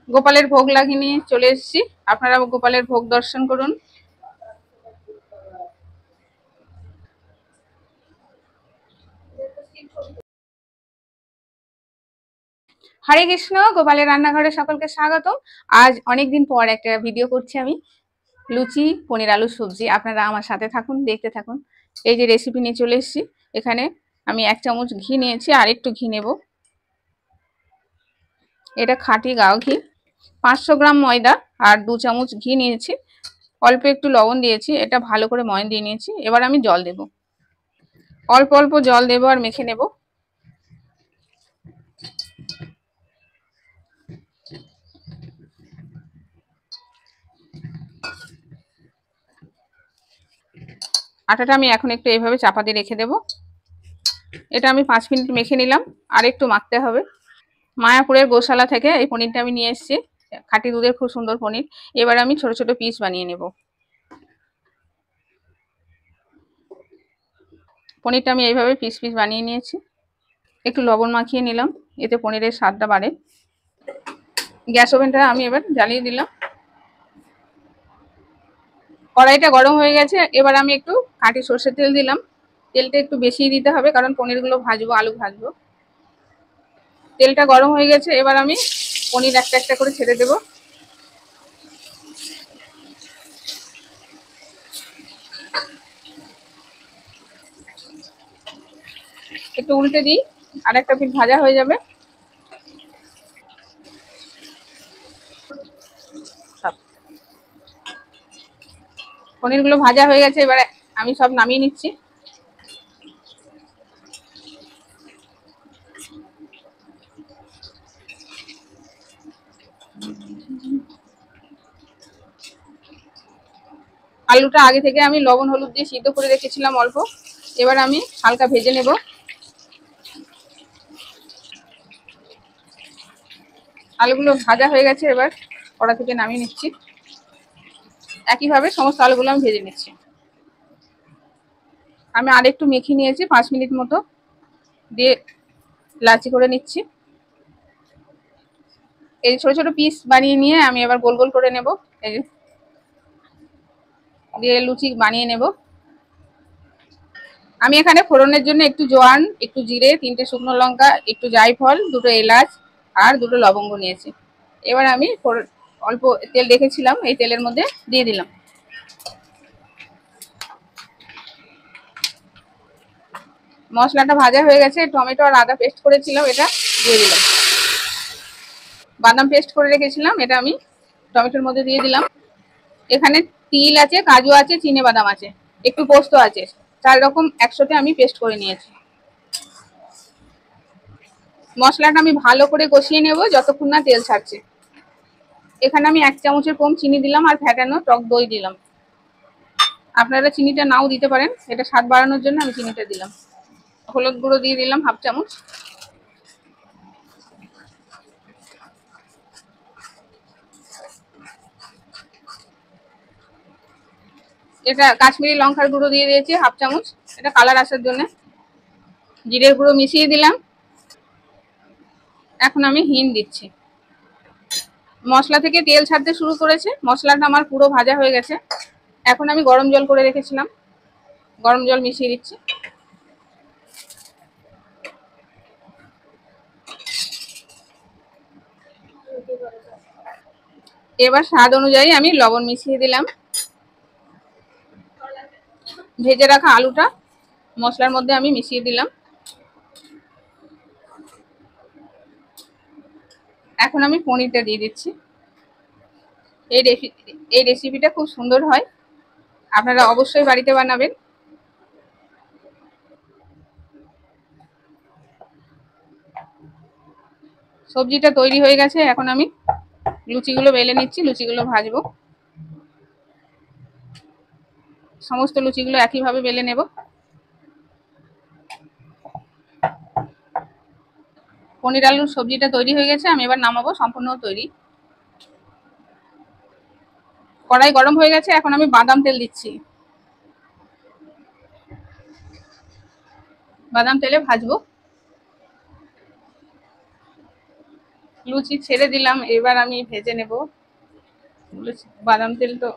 গোপালের ভোগ লাগিয়ে নিয়ে চলে এসেছি, আপনারা গোপালের ভোগ দর্শন করুন। হরে কৃষ্ণ, গোপালের রান্নাঘরে সকলকে স্বাগতম। আজ অনেকদিন পর একটা ভিডিও করছি আমি, লুচি পনির আলু সবজি। আপনারা আমার সাথে থাকুন, দেখতে থাকুন। এই যে রেসিপি নিয়ে চলে এসেছি। এখানে আমি 1 চামচ ঘি নিয়েছি, আর একটু ঘি নেব। এটা খাঁটি গাও ঘি। 500 গ্রাম ময়দা আর 2 চামচ ঘি নিয়েছি, অল্প একটু লবণ দিয়েছি। এটা ভালো করে ময়ন দিয়ে নিয়েছি। এবার আমি জল দেব, অল্প অল্প জল দেব আর মেখে নেব। আটাটা আমি এখন একটু এইভাবে চাপা দিয়ে রেখে দেব। এটা আমি 5 মিনিট মেখে নিলাম, আর একটু মাখতে হবে। মায়াপুরের গোশালা থেকে এই পনিরটা আমি নিয়ে এসেছি, খাঁটি দুধের খুব সুন্দর পনির। এবার আমি ছোট ছোট পিস বানিয়ে নেব। পনিরটা আমি এইভাবে পিস পিস বানিয়ে নিয়েছি। একটু লবণ মাখিয়ে নিলাম, এতে পনিরের স্বাদটা বাড়ে। গ্যাস ওভেনটা আমি এবার জ্বালিয়ে দিলাম। কড়াইটা গরম হয়ে গেছে। এবার আমি একটু খাঁটি সর্ষের তেল দিলাম। তেলটা একটু বেশি দিতে হবে, কারণ পনিরগুলো ভাজবো, আলু ভাজবো। তেলটা গরম হয়ে গেছে। এবার আমি পনির একটা একটা করে ছেড়ে দেব। একটু উল্টে দিই, আর একটা পিঠ ভাজা হয়ে যাবে। সব পনিরগুলো ভাজা হয়ে গেছে। এবারে আমি সব নামিয়ে নিচ্ছি। আলুটা আগে থেকে আমি লবণ হলুদ দিয়ে সিদ্ধ করে রেখেছিলাম অল্প। এবার আমি হালকা ভেজে নেব। আলুগুলো ভাজা হয়ে গেছে, এবার কড়া থেকে নামিয়ে নিচ্ছি। একইভাবে সমস্ত আলুগুলো আমি ভেজে নিচ্ছি। আমি আর একটু মেখে নিয়েছি 5 মিনিট মতো, দিয়ে লাচি করে নিচ্ছি। এই ছোট ছোট পিস বানিয়ে নিয়ে আমি এবার গোল গোল করে নেব। এই দিয়ে লুচি বানিয়ে নেব। আমি এখানে ফোড়নের জন্য একটু জোয়ান, একটু জিরে, 3টে শুকনো লঙ্কা, একটু জায়ফল, 2টো এলাচ আর 2টো লবঙ্গ নিয়েছি। এবার আমি অল্প তেল রেখেছিলাম, এই তেলের মধ্যে দিয়ে দিলাম। মশলাটা ভাজা হয়ে গেছে। টমেটো আর আদা পেস্ট করেছিলাম, এটা দিয়ে দিলাম। বাদাম পেস্ট করে রেখেছিলাম, এটা আমি টমেটোর মধ্যে দিয়ে দিলাম। এখানে তিল আছে, কাজু আছে, চিনে বাদাম আছে, একটু পোস্ত আছে। 4 রকম একসাথে আমি পেস্ট করে নিয়েছি। মশলাটা আমি ভালো করে কষিয়ে নেব যতক্ষণ না তেল ছাড়ছে। এখানে আমি 1 চামচের কম চিনি দিলাম, আর ফ্যাটানো টক দই দিলাম। আপনারা চিনিটা নাও দিতে পারেন, এটা স্বাদ বাড়ানোর জন্য আমি চিনিটা দিলাম। হলুদ গুঁড়ো দিয়ে দিলাম 1/2 চামচ। এটা কাশ্মীরি লঙ্কার গুঁড়ো দিয়ে দিয়েছি 1/2 চামচ, এটা কালার আসার জন্য। জিরের গুঁড়ো মিশিয়ে দিলাম। এখন আমি হিং দিচ্ছি। মশলা থেকে তেল ছাড়তে শুরু করেছে, মশলাটা আমার পুরো ভাজা হয়ে গেছে। এখন আমি গরম জল করে রেখেছিলাম, গরম জল মিশিয়ে দিচ্ছি। এবার স্বাদ অনুযায়ী আমি লবণ মিশিয়ে দিলাম। ভেজে রাখা আলুটা মশলার মধ্যে আমি মিশিয়ে দিলাম। এখন আমি পনিরটা দিয়ে দিচ্ছি। এই রেসিপিটা খুব সুন্দর হয়, আপনারা অবশ্যই বাড়িতে বানাবেন। সবজিটা তৈরি হয়ে গেছে। এখন আমি লুচিগুলো বেলে নিচ্ছি, লুচিগুলো ভাজবো। সমস্ত লুচিগুলো একইভাবে বেলে নেব। পনির আলুর সবজিটা তৈরি হয়ে গেছে, আমি এবার নামাবো, সম্পূর্ণ তৈরি। কড়াই গরম হয়ে গেছে, এখন আমি বাদাম তেল দিচ্ছি। বাদাম তেলে ভাজবো। লুচি ছেড়ে দিলাম, এবার আমি ভেজে নেব। বাদাম তেল তো